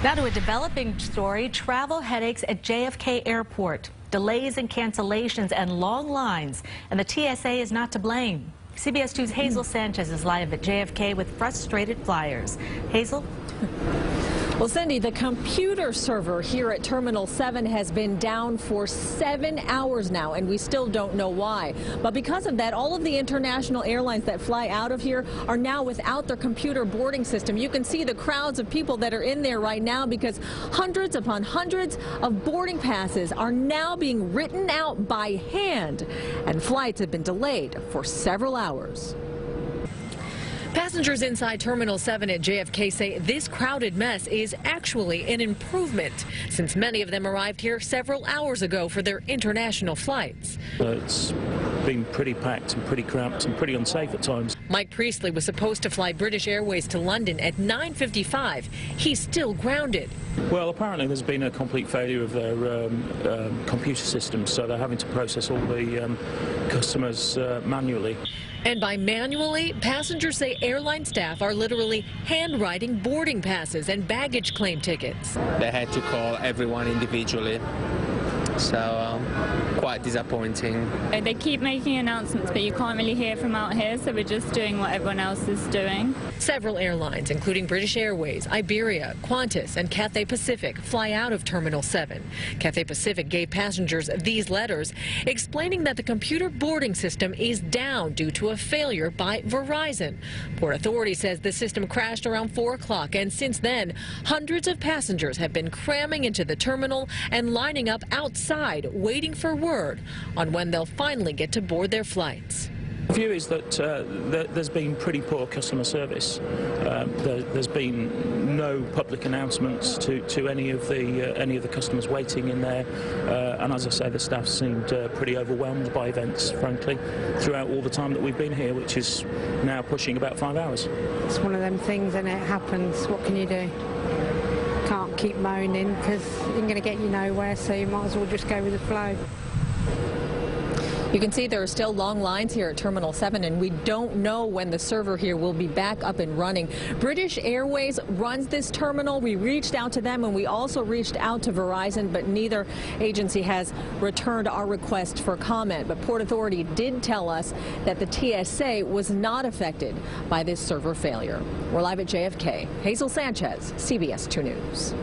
Now to a developing story, travel headaches at JFK Airport, delays and cancellations and long lines, and the TSA is not to blame. CBS 2's Hazel Sanchez is live at JFK with frustrated flyers. Hazel? Well, Cindy, the computer server here at Terminal 7 has been down for 7 hours now, and we still don't know why. But because of that, all of the international airlines that fly out of here are now without their computer boarding system. You can see the crowds of people that are in there right now because hundreds upon hundreds of boarding passes are now being written out by hand, and flights have been delayed for several hours. Passengers inside Terminal 7 at JFK say this crowded mess is actually an improvement, since many of them arrived here several hours ago for their international flights. It's been pretty packed and pretty cramped and pretty unsafe at times. Mike Priestley was supposed to fly British Airways to London at 9:55. He's still grounded. Well, apparently there's been a complete failure of their computer systems, so they're having to process all the customers manually. And by manually, passengers say airline staff are literally handwriting boarding passes and baggage claim tickets. They had to call everyone individually, so quite disappointing. They keep making announcements, but you can't really hear from out here, so we're just doing what everyone else is doing. Several airlines, including British Airways, Iberia, Qantas, and Cathay Pacific, fly out of Terminal 7. Cathay Pacific gave passengers these letters explaining that the computer boarding system is down due to a failure by Verizon. Port Authority says the system crashed around 4 o'clock, and since then, hundreds of passengers have been cramming into the terminal and lining up outside, waiting for word on when they'll finally get to board their flights. The view is that there's been pretty poor customer service. There's been no public announcements to any of the customers waiting in there, and as I say, the staff seemed pretty overwhelmed by events, frankly, throughout all the time that we've been here, which is now pushing about 5 hours. It's one of them things, and it happens. What can you do? Can't keep moaning because you're going to get you nowhere, so you might as well just go with the flow. You can see there are still long lines here at Terminal 7, and we don't know when the server here will be back up and running. British Airways runs this terminal. We reached out to them, and we also reached out to Verizon, but neither agency has returned our request for comment. But Port Authority did tell us that the TSA was not affected by this server failure. We're live at JFK. Hazel Sanchez, CBS 2 News.